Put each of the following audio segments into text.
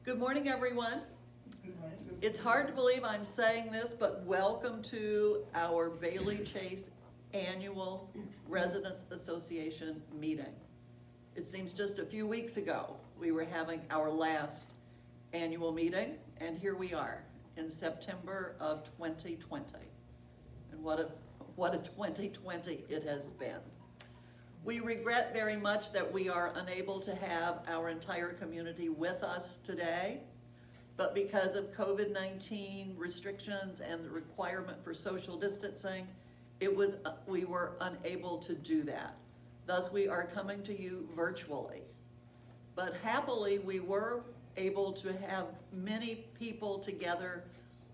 Good morning, everyone. It's hard to believe I'm saying this, but welcome to our Bailey Chase Annual Residents Association meeting. It seems just a few weeks ago, we were having our last annual meeting, and here we are in September of 2020. And what a 2020 it has been. We regret very much that we are unable to have our entire community with us today, but because of COVID-19 restrictions and the requirement for social distancing, we were unable to do that. Thus, we are coming to you virtually. But happily, we were able to have many people together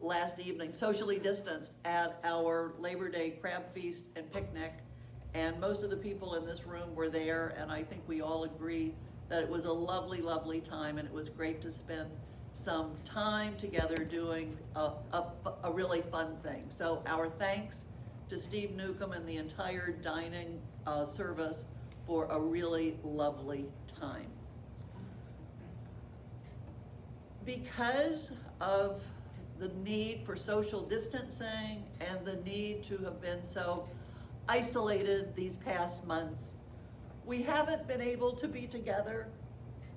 last evening, socially distanced, at our Labor Day crab feast and picnic. And most of the people in this room were there, and I think we all agree that it was a lovely, lovely time, and it was great to spend some time together doing a really fun thing. So our thanks to Steve Newcomb and the entire dining service for a really lovely time. Because of the need for social distancing and the need to have been so isolated these past months, we haven't been able to be together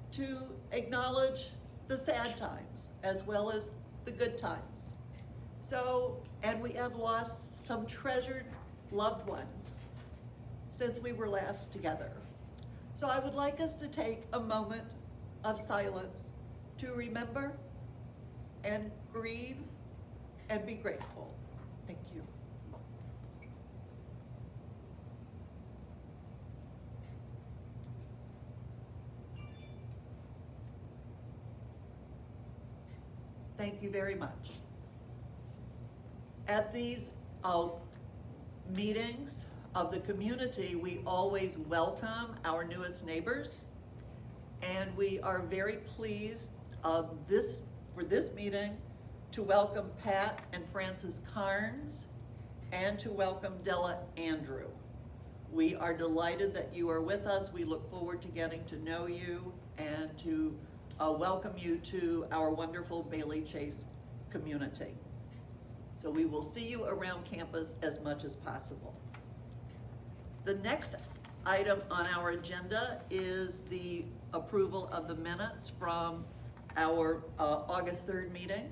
to acknowledge the sad times as well as the good times. So, and we have lost some treasured loved ones since we were last together. So I would like us to take a moment of silence to remember and grieve and be grateful. Thank you. Thank you very much. At these meetings of the community, we always welcome our newest neighbors, and we are very pleased for this meeting to welcome Pat and Frances Carnes and to welcome Della Andrew. We are delighted that you are with us. We look forward to getting to know you and to welcome you to our wonderful Bailey Chase community. So we will see you around campus as much as possible. The next item on our agenda is the approval of the minutes from our August 3rd meeting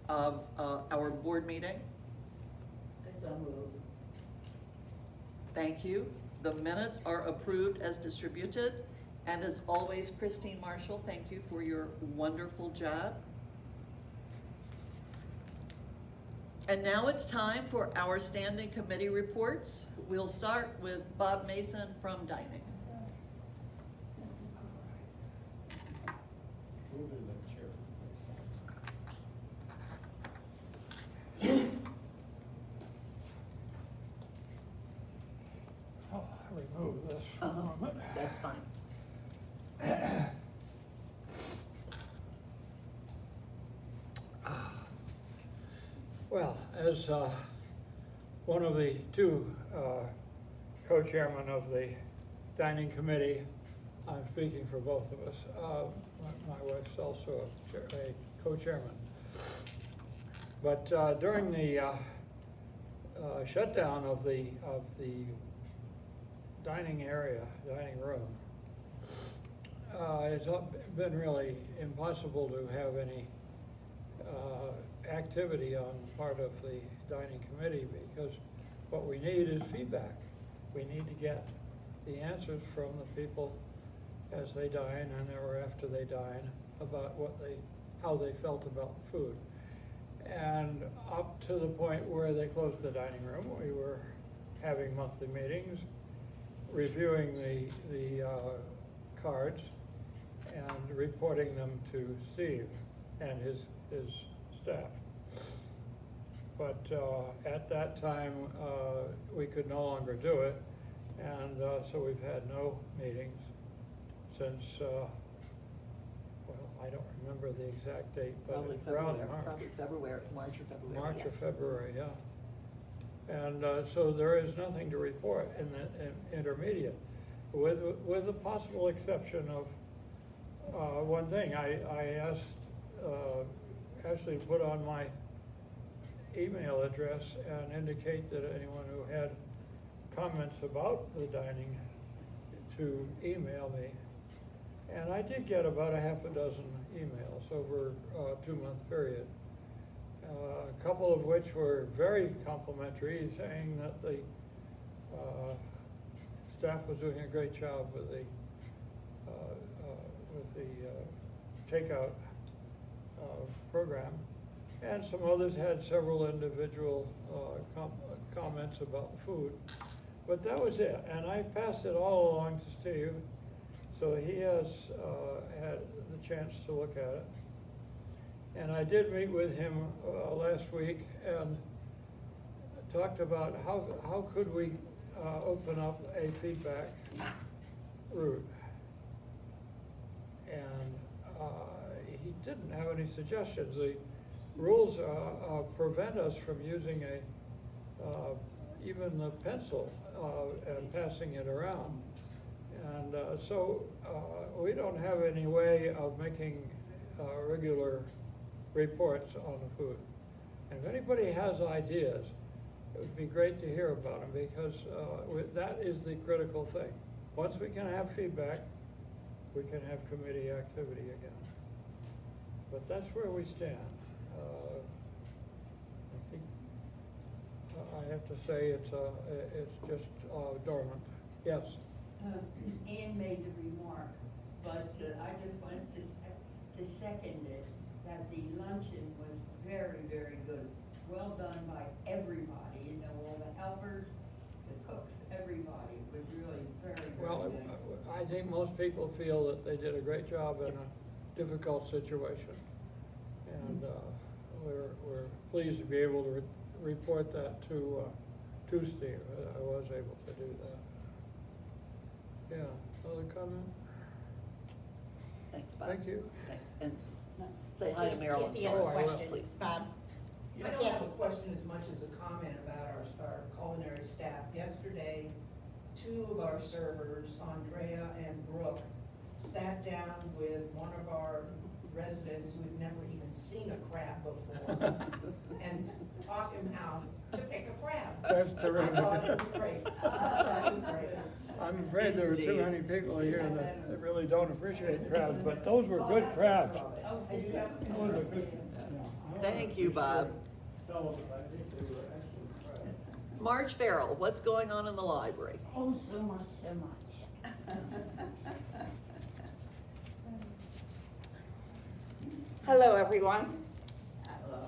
of our board meeting. So moved. Thank you. The minutes are approved as distributed. And as always, Christine Marshall, thank you for your wonderful job. And now it's time for our standing committee reports. We'll start with Bob Mason from Dining. Move in the chair. I'll remove this for a moment. That's fine. Well, as one of the two co-chairmen of the dining committee, I'm speaking for both of us. My wife's also a co-chairman. But during the shutdown of the dining room, it's been really impossible to have any activity on part of the dining committee, because what we need is feedback. We need to get the answers from the people as they dine and or after they dine about how they felt about the food. And up to the point where they closed the dining room, we were having monthly meetings, reviewing the cards and reporting them to Steve and his staff. But at that time, we could no longer do it, and so we've had no meetings since, well, I don't remember the exact date, but Probably around February, March. probably February, March or February. March or yes. February, yeah. And so there is nothing to report in the intermediate, with the possible exception one thing, I asked Ashley to put on my email address and indicate that anyone who had comments about the dining to email me. And I did get about a half a dozen emails over a 2-month period. A couple of which were very complimentary, saying that the staff was doing a great job with the takeout program. And some others had several individual comments about the food. But that was it, and I passed it all along to Steve, so he has had the chance to look at it. And I did meet with him last week and talked about how could we open up a feedback route. And he didn't have any suggestions. The rules prevent us from using even the pencil and passing it around. And so we don't have any way of making regular reports on the food. And if anybody has ideas, it would be great to hear about them, because that is the critical thing. Once we can have feedback, we can have committee activity again. But that's where we stand. I think I have to say it's just dormant. Yes. Ann made the remark, but I just wanted to second it, that the luncheon was very, very good. Well done by everybody, you know, all the helpers, the cooks, everybody was really very, very Well, nice. I think most people feel that they did a great job in a difficult situation. And we're pleased to be able to report that to Steve. I was able to do that. Yeah, other comment? Thanks, Bob. Thank you. Thanks. And say hi to Marilyn. He has a Oh, I will. question, Please. Bob. I don't have a question as much as a comment about our culinary staff. Yesterday, 2 of our servers, Andrea and Brooke, sat down with one of our residents who had never even seen a crab before and taught him how to pick a crab. That's terrific. I thought it was great. That was great. I'm afraid there are too many people here that really don't appreciate crabs, but those were good crabs. Oh, did you have? Those are good. Thank you, Bob. Marge Farrell, what's going on in the library? Oh, so much, so much. Hello, everyone. Hello.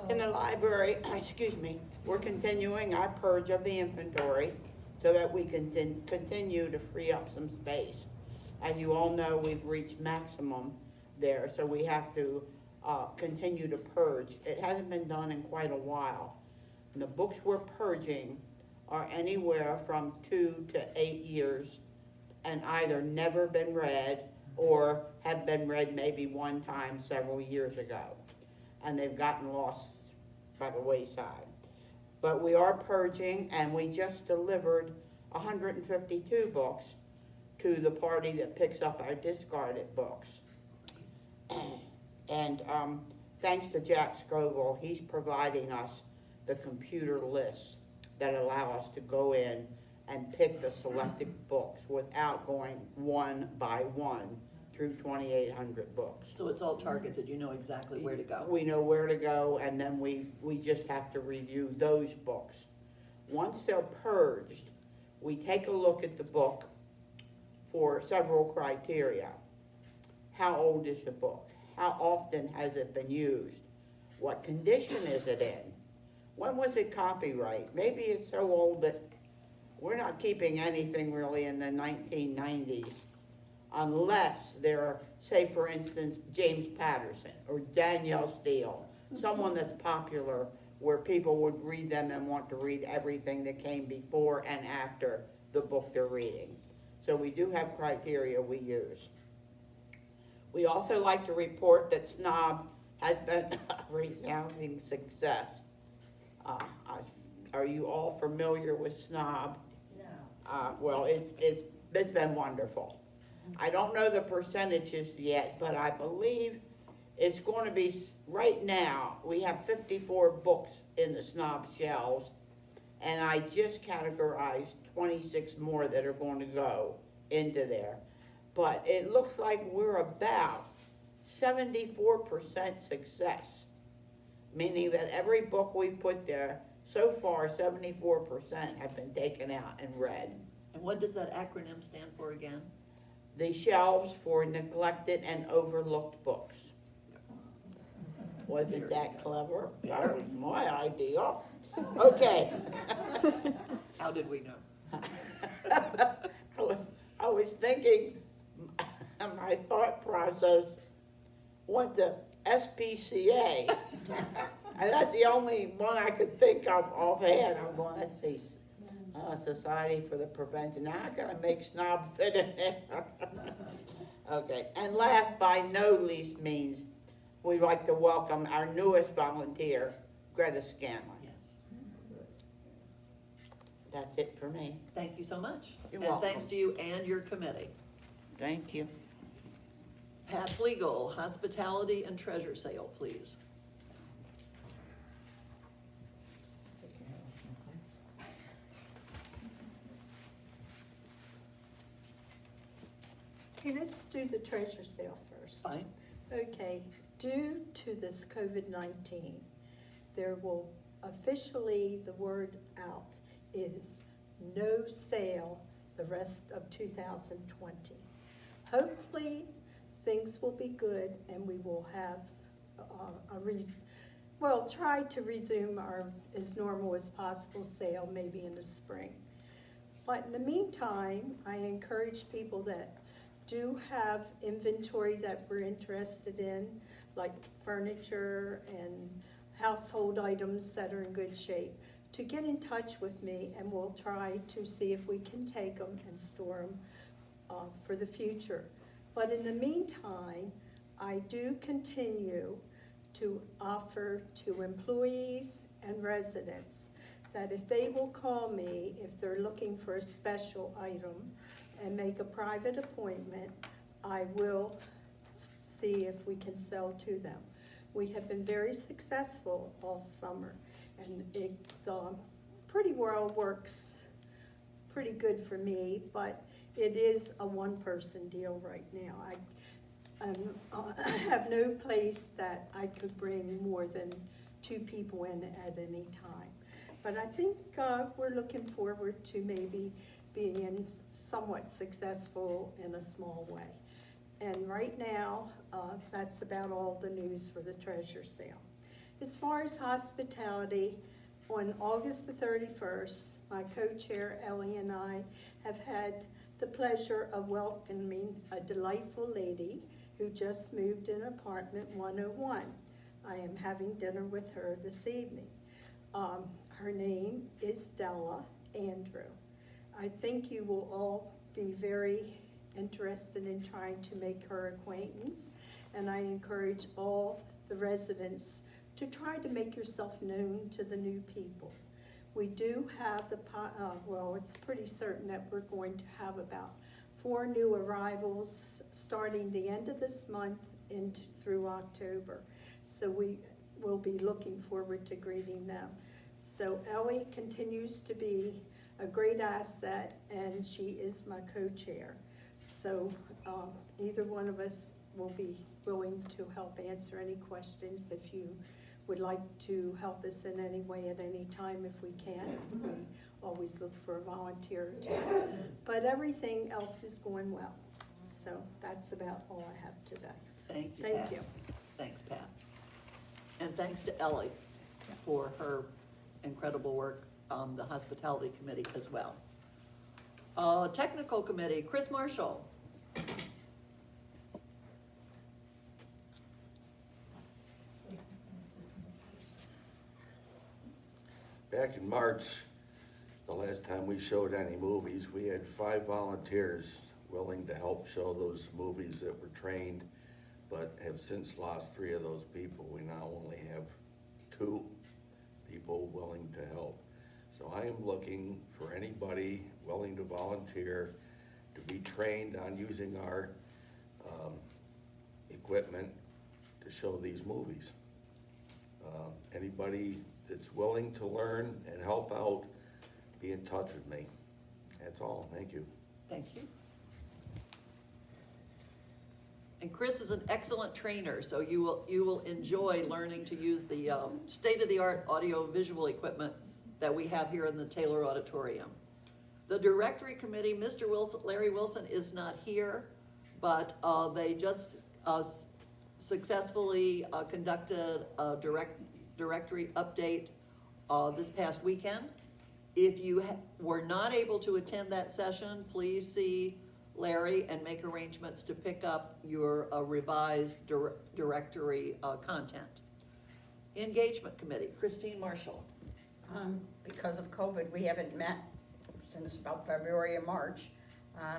In the library, excuse me, we're continuing our purge of the inventory so that we can continue to free up some space. As you all know, we've reached maximum there, so we have to continue to purge. It hasn't been done in quite a while. And the books we're purging are anywhere from 2 to 8 years and either never been read or have been read maybe one time several years ago. And they've gotten lost by the wayside. But we are purging, and we just delivered 152 books to the party that picks up our discarded books. And thanks to Jack Scoville, he's providing us the computer lists that allow us to go in and pick the selected books without going one by one through 2,800 books. So it's all targeted, you know exactly where to go. We know where to go, and then we just have to review those books. Once they're purged, we take a look at the book for several criteria. How old is the book? How often has it been used? What condition is it in? When was it copyright? Maybe it's so old that we're not keeping anything really in the 1990s unless they're, say for instance, James Patterson or Danielle Steele, someone that's popular where people would read them and want to read everything that came before and after the book they're reading. So we do have criteria we use. We also like to report that Snob has been a resounding success. Are you all familiar with Snob? No. Well, it's been wonderful. I don't know the percentages yet, but I believe it's going to be, right now, we have 54 books in the snob shelves, and I just categorized 26 more that are going to go into there. But it looks like we're about 74% success, meaning that every book we put there, so far, 74% have been taken out and read. And what does that acronym stand for again? The shelves for neglected and overlooked books. Wasn't that clever? That was my idea. Okay. How did we know? I was thinking, my thought process went to SPCA. And that's the only one I could think of offhand. I'm going, let's see, Society for the Prevention. Now I gotta make snob fit in there. Okay, and last by no least means, we'd like to welcome our newest volunteer, Greta Scanlon. Yes. That's it for me. Thank you so much. You're And welcome. thanks to you and your committee. Thank you. Pat Flegel, hospitality and treasure sale, please. Okay, let's do the treasure sale first. Fine. Okay, due to this COVID-19, there will officially, the word out is no sale the rest of 2020. Hopefully, things will be good and we will have try to resume our as normal as possible sale maybe in the spring. But in the meantime, I encourage people that do have inventory that we're interested in, like furniture and household items that are in good shape, to get in touch with me and we'll try to see if we can take them and store them for the future. But in the meantime, I do continue to offer to employees and residents that if they will call me, if they're looking for a special item, and make a private appointment, I will see if we can sell to them. We have been very successful all summer, and it pretty well works pretty good for me, but it is a one-person deal right now. I have no place that I could bring more than 2 people in at any time. But I think we're looking forward to maybe being somewhat successful in a small way. And right now, that's about all the news for the treasure sale. As far as hospitality, on August the 31st, my co-chair Ellie and I have had the pleasure of welcoming a delightful lady who just moved in apartment 101. I am having dinner with her this evening. Her name is Della Andrew. I think you will all be very interested in trying to make her acquaintance, and I encourage all the residents to try to make yourself known to the new people. We do have it's pretty certain that we're going to have about 4 new arrivals starting the end of this month through October. So we will be looking forward to greeting them. So Ellie continues to be a great asset, and she is my co-chair. So either one of us will be willing to help answer any questions. If you would like to help us in any way at any time, if we can, we always look for a volunteer or 2. But everything else is going well. So that's about all I have today. Thank you, Thank Pat. you. Thanks, Pat. And thanks to Ellie for her incredible work on the hospitality committee as well. Technical committee, Chris Marshall. Back in March, the last time we showed any movies, we had 5 volunteers willing to help show those movies that were trained, but have since lost 3 of those people. We now only have 2 people willing to help. So I am looking for anybody willing to volunteer to be trained on using our equipment to show these movies. Anybody that's willing to learn and help out, be in touch with me. That's all, thank you. Thank you. And Chris is an excellent trainer, so you will enjoy learning to use the state-of-the-art audio-visual equipment that we have here in the Taylor Auditorium. The Directory Committee, Mr. Wilson, Larry Wilson is not here, but they just successfully conducted a directory update this past weekend. If you were not able to attend that session, please see Larry and make arrangements to pick up your revised directory content. Engagement Committee, Christine Marshall. Because of COVID, we haven't met since about February or March.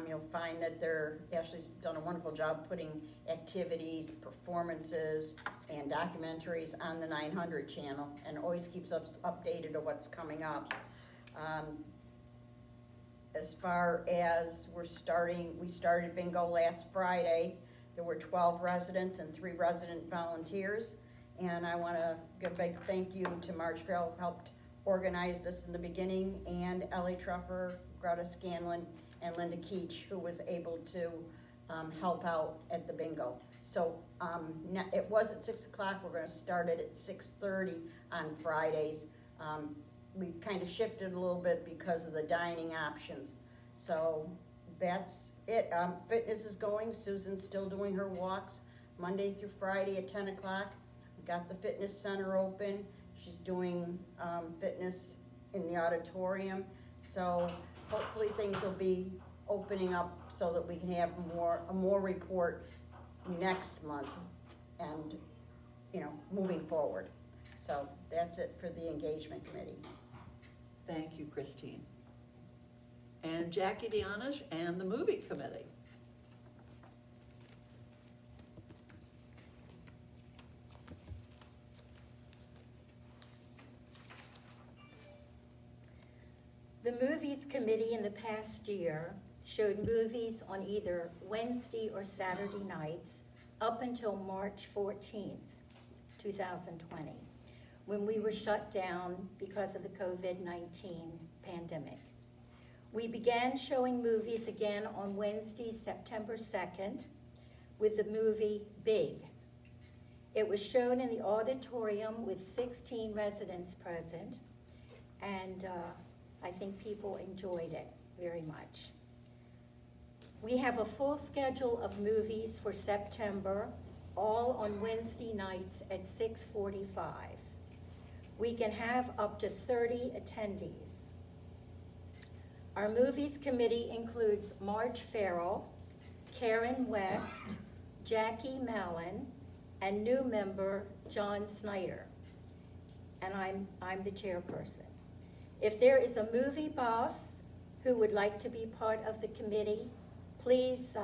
You'll find that Ashley's done a wonderful job putting activities, performances, and documentaries on the 900 channel, and always keeps us updated of what's coming up. As far as we started bingo last Friday. There were 12 residents and 3 resident volunteers. And I want to give a big thank you to Marge Farrell, who helped organize this in the beginning, and Ellie Truffer, Greta Scanlon, and Linda Keach, who was able to help out at the bingo. So it was at 6 o'clock. We're going to start it at 6:30 on Fridays. We kind of shifted a little bit because of the dining options. So that's it. Fitness is going. Susan's still doing her walks Monday through Friday at 10 o'clock. We got the fitness center open. She's doing fitness in the auditorium. So hopefully things will be opening up so that we can have a more report next month and, moving forward. So that's it for the engagement committee. Thank you, Christine. And Jackie Deanish and the Movie Committee. The Movies Committee in the past year showed movies on either Wednesday or Saturday nights up until March 14th, 2020, when we were shut down because of the COVID-19 pandemic. We began showing movies again on Wednesday, September 2nd, with the movie Big. It was shown in the auditorium with 16 residents present, and I think people enjoyed it very much. We have a full schedule of movies for September, all on Wednesday nights at 6:45. We can have up to 30 attendees. Our movies committee includes Marge Farrell, Karen West, Jackie Mallon, and new member John Snyder. And I'm the chairperson. If there is a movie buff who would like to be part of the committee, please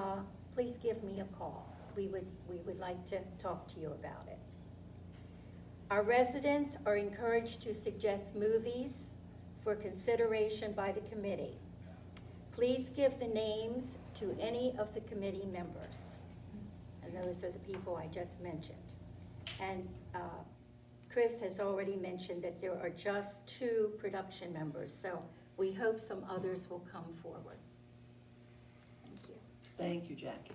give me a call. We would like to talk to you about it. Our residents are encouraged to suggest movies for consideration by the committee. Please give the names to any of the committee members. And those are the people I just mentioned. And Chris has already mentioned that there are just 2 production members, so we hope some others will come forward. Thank you. Thank you, Jackie.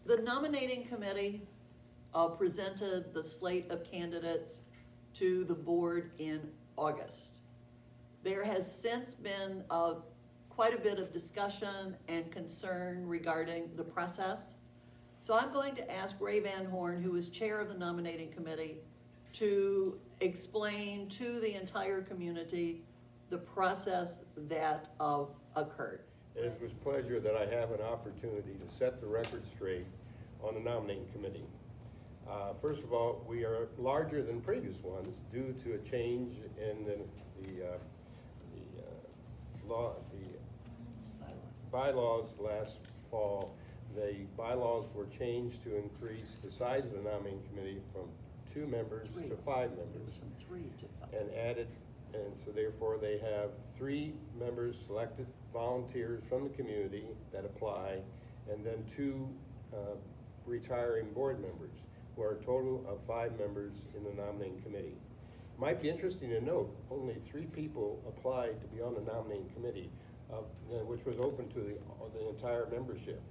The nominating committee presented the slate of candidates to the board in August. There has since been quite a bit of discussion and concern regarding the process. So I'm going to ask Ray Van Horn, who is chair of the nominating committee, to explain to the entire community the process that occurred. It is with pleasure that I have an opportunity to set the record straight on the nominating committee. First of all, we are larger than previous ones due to a change in the bylaws last fall. The bylaws were changed to increase the size of the nominating committee from 2 members to 5 members, From 3 to 5. and added and so therefore they have 3 members, selected volunteers from the community that apply, and then 2 retiring board members, who are a total of 5 members in the nominating committee. Might be interesting to note, only 3 people applied to be on the nominating committee, which was open to the entire membership.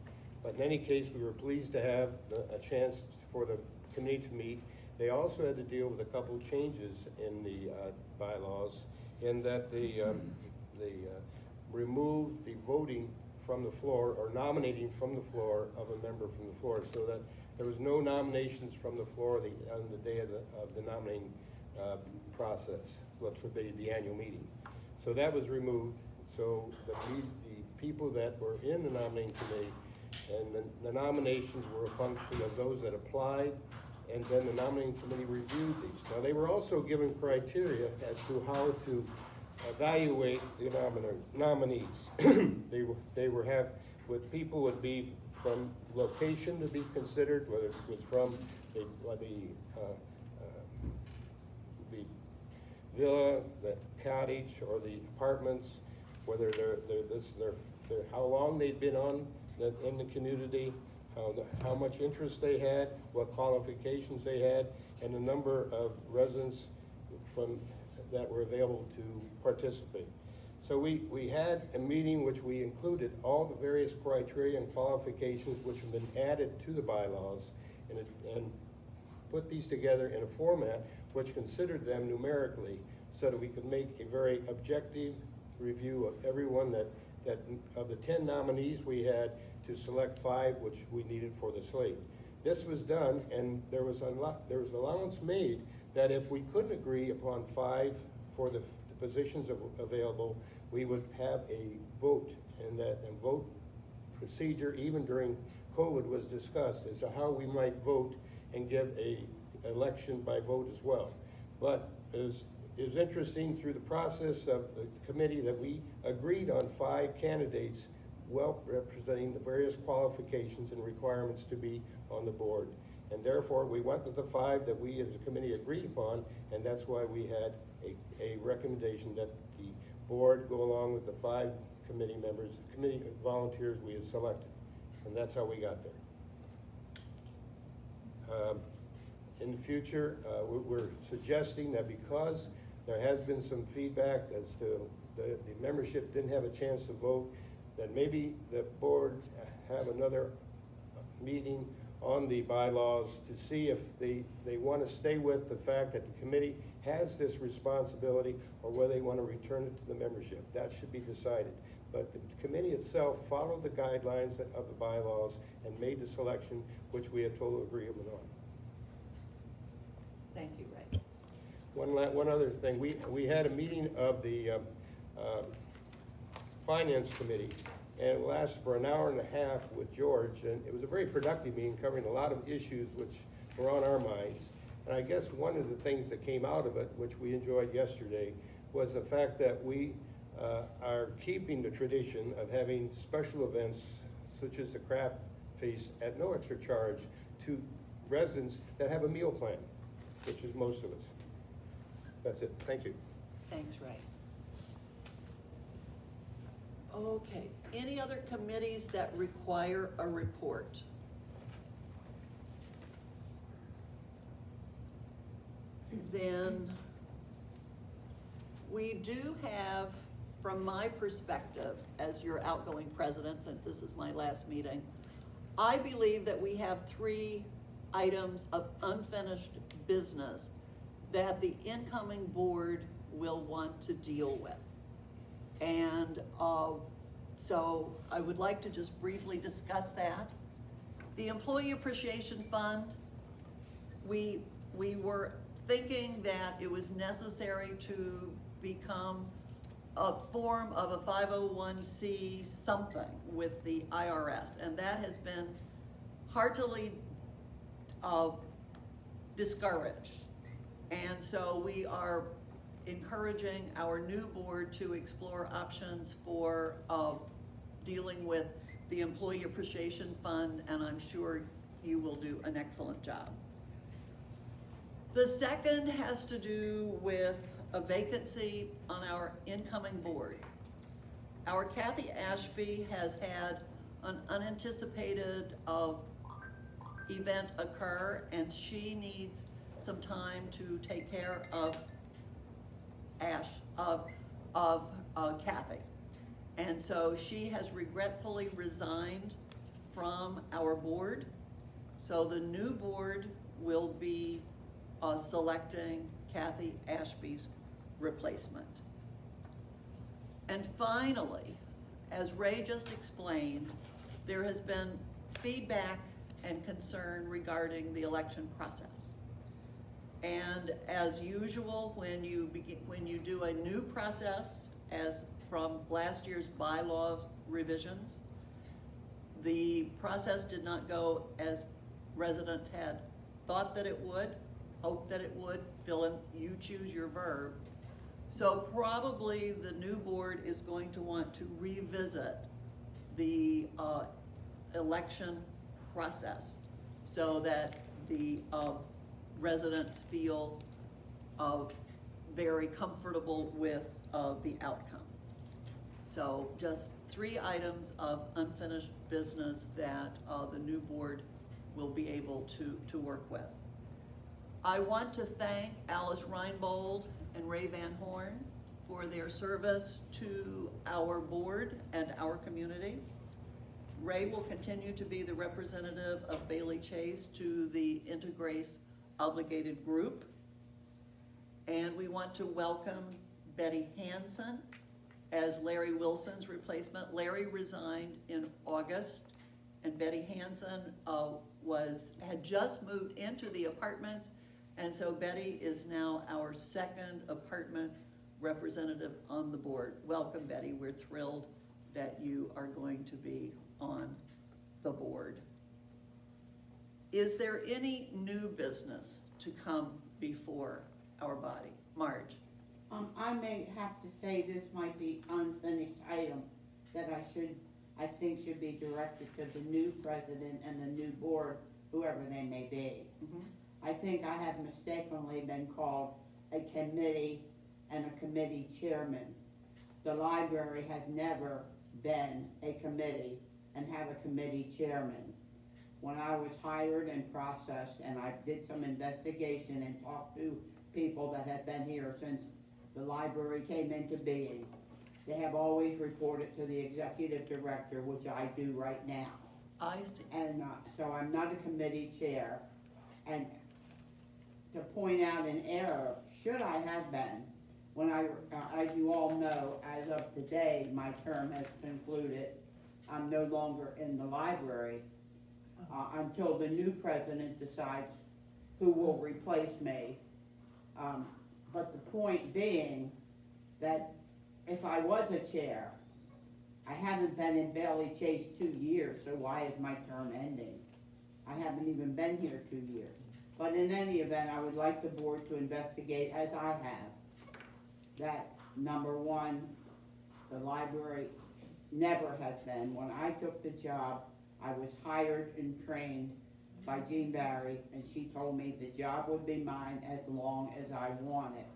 But in any case, we were pleased to have a chance for the committee to meet. They also had to deal with a couple of changes in the bylaws, in that they removed the voting from the floor, or nominating from the floor of a member from the floor, so that there was no nominations from the floor on the day of the nominating process, which would be the annual meeting. So that was removed, so the people that were in the nominating committee, and the nominations were a function of those that applied, and then the nominating committee reviewed these. Now, they were also given criteria as to how to evaluate the nominees. People would be from location to be considered, whether it was from the villa, the cottage, or the apartments, whether how long they'd been in the community, how much interest they had, what qualifications they had, and the number of residents that were available to participate. So we had a meeting which we included all the various criteria and qualifications which have been added to the bylaws, and put these together in a format which considered them numerically, so that we could make a very objective review of everyone that of the 10 nominees we had, to select 5 which we needed for the slate. This was done, and there was allowance made that if we couldn't agree upon 5 for the positions available, we would have a vote, and vote procedure, even during COVID, was discussed as to how we might vote and give a election by vote as well. But it was interesting through the process of the committee that we agreed on 5 candidates, well representing the various qualifications and requirements to be on the board. And therefore, we went with the 5 that we as a committee agreed upon, and that's why we had a recommendation that the board go along with the 5 committee members, committee volunteers we had selected. And that's how we got there. In the future, we're suggesting that because there has been some feedback as to the membership didn't have a chance to vote, that maybe the board have another meeting on the bylaws to see if they want to stay with the fact that the committee has this responsibility, or whether they want to return it to the membership. That should be decided. But the committee itself followed the guidelines of the bylaws and made the selection, which we have total agreement on. Thank you, Ray. One other thing, we had a meeting of the Finance Committee, and it lasted for an hour and a half with George, and it was a very productive meeting covering a lot of issues which were on our minds. And I guess one of the things that came out of it, which we enjoyed yesterday, was the fact that we are keeping the tradition of having special events such as the Craft Feast at no extra charge to residents that have a meal plan, which is most of us. That's it. Thank you. Thanks, Ray. Okay, any other committees that require a report? Then we do have, from my perspective, as your outgoing president, since this is my last meeting, I believe that we have 3 items of unfinished business that the incoming board will want to deal with. And so I would like to just briefly discuss that. The Employee Appreciation Fund, we were thinking that it was necessary to become a form of a 501c something with the IRS, and that has been heartily discouraged. And so we are encouraging our new board to explore options for dealing with the Employee Appreciation Fund, and I'm sure you will do an excellent job. The second has to do with a vacancy on our incoming board. Our Kathy Ashby has had an unanticipated event occur, and she needs some time to take care of Kathy. And so she has regretfully resigned from our board. So the new board will be selecting Kathy Ashby's replacement. And finally, as Ray just explained, there has been feedback and concern regarding the election process. And as usual, when you do a new process, as from last year's bylaw revisions, the process did not go as residents had thought that it would, hoped that it would. Fill in, you choose your verb. So probably the new board is going to want to revisit the election process so that the residents feel very comfortable with the outcome. So just 3 items of unfinished business that the new board will be able to work with. I want to thank Alice Reinbold and Ray Van Horn for their service to our board and our community. Ray will continue to be the representative of Bailey Chase to the Integrace Obligated Group. And we want to welcome Betty Hansen as Larry Wilson's replacement. Larry resigned in August, and Betty Hansen had just moved into the apartments, and so Betty is now our 2nd apartment representative on the board. Welcome, Betty. We're thrilled that you are going to be on the board. Is there any new business to come before our body? Marge? I may have to say this might be unfinished item that I think should be directed to the new president and the new board, whoever they may be. Mhm. I think I have mistakenly been called a committee and a committee chairman. The library has never been a committee and had a committee chairman. When I was hired and processed, and I did some investigation and talked to people that have been here since the library came into being, they have always reported to the executive director, which I do right now. I see. And so I'm not a committee chair. And to point out an error, should I have been, when as you all know, as of today, my term has concluded. I'm no longer in the library until the new president decides who will replace me. But the point being that if I was a chair, I haven't been in Bailey Chase 2 years, so why is my term ending? I haven't even been here 2 years. But in any event, I would like the board to investigate, as I have, that number one, the library never has been. When I took the job, I was hired and trained by Jean Barry, and she told me the job would be mine as long as I wanted.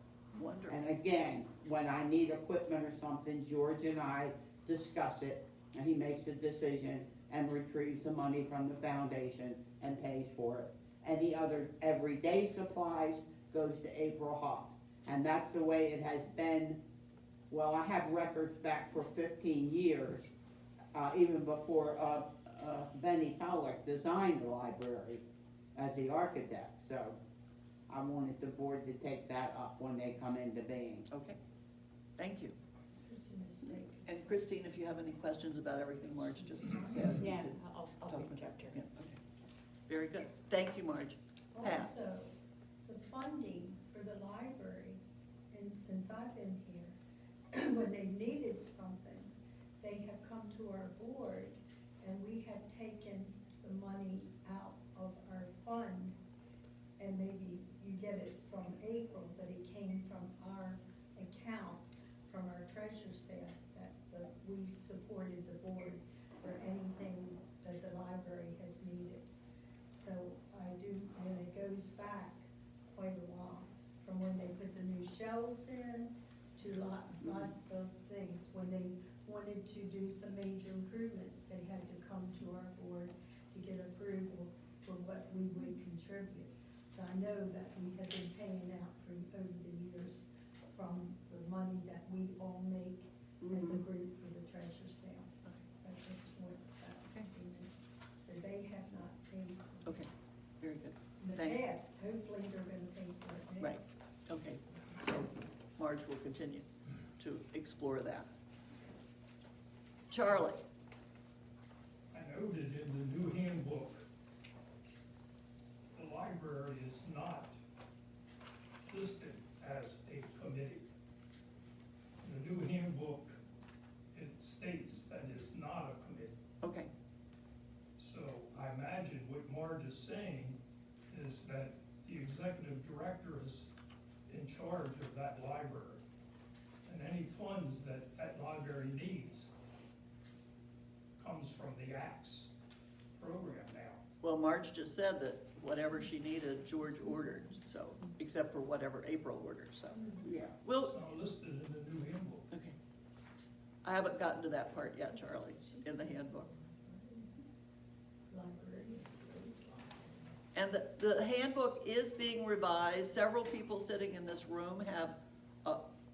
Wonderful. And again, when I need equipment or something, George and I discuss it, and he makes a decision and retrieves the money from the foundation and pays for it. Any other everyday supplies goes to April Hoff. And that's the way it has been. Well, I have records back for 15 years, even before Benny Tulloch designed the library as the architect. So I wanted the board to take that up when they come into being. Okay, thank you. And Christine, if you have any questions about everything Marge just said. you Yeah, could I'll talk be with her. kept here. Yeah, okay. Very good. Thank you, Marge. Pat? Also, the funding for the library, and since I've been here, when they needed something, they have come to our board, and we have taken the money out of our fund, and maybe you get it from April, but it came from our account, from our treasurer's sale, that we supported the board for anything that the library has needed. So I do, and it goes back quite a while, from when they put the new shelves in, do some major improvements, they had to come to our board to get approval for what we would contribute. So I know that we have been paying out for, over the years from the money that we all make as a group for the treasure sale. So I just want that, so they have not paid for it. Okay, very good. In the Thank- past, hopefully they're gonna pay for it now. Right, okay. So Marge will continue to explore that. Charlie? I noted in the new handbook, the library is not listed as a committee. In the new handbook, it states that it is not a committee. Okay, So I imagine what Marge is saying is that the executive director is in charge of that library. And any funds that that library needs comes from the ACTS program now. well, Marge just said that whatever she needed, George ordered, so, except for whatever April ordered, so. Yeah. Well, It's not listed in the new handbook. okay. I haven't gotten to that part yet, Charlie, in the handbook. Library is. And the handbook is being revised. Several people sitting in this room have,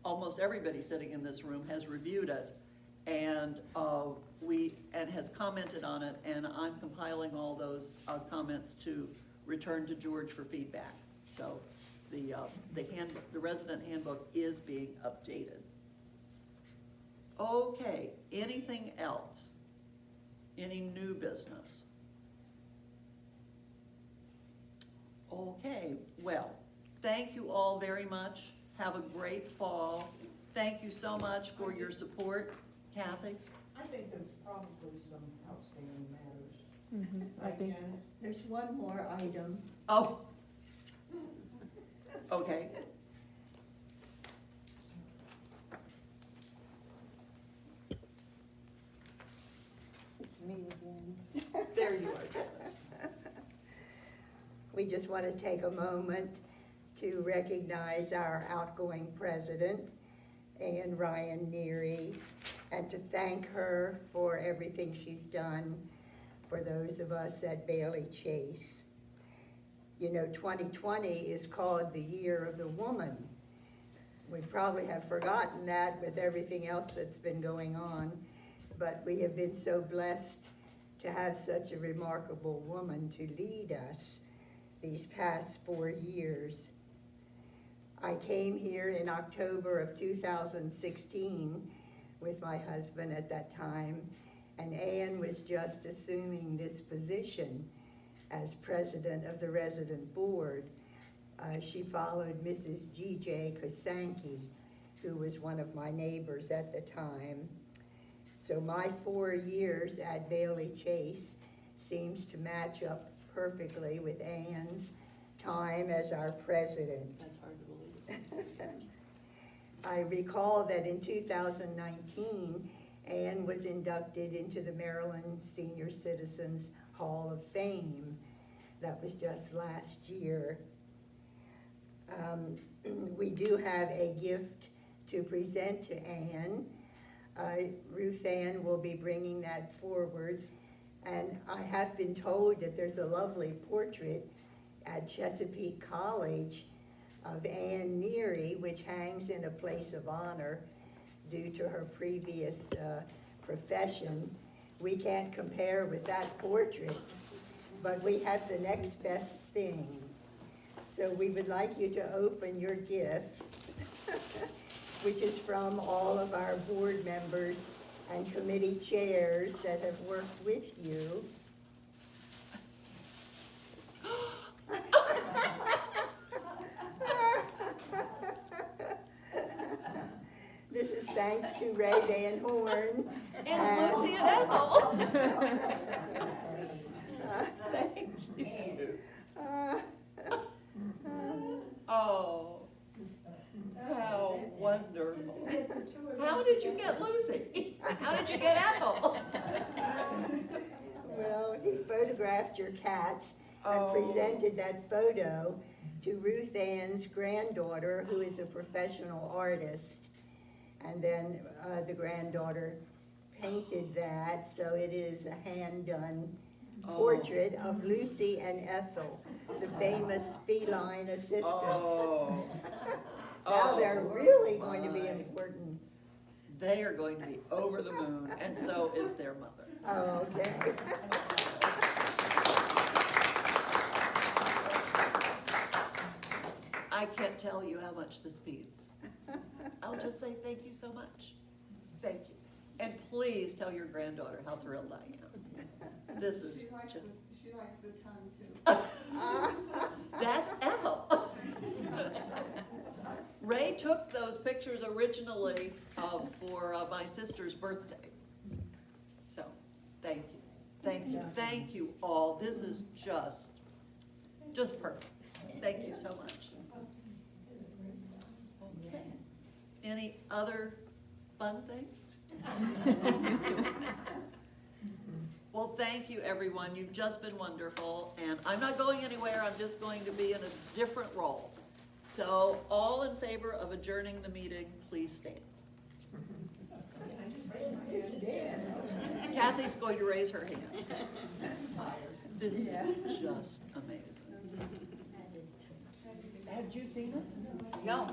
almost everybody sitting in this room has reviewed it. And and has commented on it, and I'm compiling all those comments to return to George for feedback. So the handbook, the resident handbook is being updated. Okay, anything else? Any new business? Okay, well, thank you all very much. Have a great fall. Thank you so much for your support. Kathy? I think there's probably some outstanding matters. Mm-hmm. Right, Janet? There's one more item. Oh. Okay. It's me again. There you are, Dennis. We just want to take a moment to recognize our outgoing president, Ann Ryan Neary, and to thank her for everything she's done for those of us at Bailey Chase. You know, 2020 is called the Year of the Woman. We probably have forgotten that with everything else that's been going on, but we have been so blessed to have such a remarkable woman to lead us these past 4 years. I came here in October of 2016 with my husband at that time, and Ann was just assuming this position as president of the resident board. She followed Mrs. G.J. Kosanke, who was one of my neighbors at the time. So my 4 years at Bailey Chase seems to match up perfectly with Ann's time as our president. That's hard to believe. I recall that in 2019, Ann was inducted into the Maryland Senior Citizens Hall of Fame. That was just last year. We do have a gift to present to Ann. Ruth Ann will be bringing that forward. And I have been told that there's a lovely portrait at Chesapeake College of Ann Neary, which hangs in a place of honor due to her previous profession. We can't compare with that portrait, but we have the next best thing. So we would like you to open your gift, which is from all of our board members and committee chairs that have worked with you. This is thanks to Ray Van Horn. It's Lucy and Ethel. Thank you. Oh, how wonderful. How did you get Lucy? How did you get Ethel? Well, he photographed your cats and Oh. presented that photo to Ruth Ann's granddaughter, who is a professional artist. And then the granddaughter painted that, so it is a hand-done Oh. portrait of Lucy and Ethel, the famous feline assistants. Oh. Now they're Oh, really going to be my. important. They are going to be over the moon, and so is their mother. Oh, okay. I can't tell you how much this means. I'll just say thank you so much. Thank you. And please tell your granddaughter how thrilled I am. This is She likes just, the tongue too. that's Ethel. Ray took those pictures originally for my sister's birthday. So, thank you, thank you all. This is just perfect. Thank you so much. Okay. Any other fun things? Well, thank you, everyone. You've just been wonderful, and I'm not going anywhere. I'm just going to be in a different role. So, all in favor of adjourning the meeting, please stand. Kathy's going to raise her hand. This is just amazing. Had you seen it? No.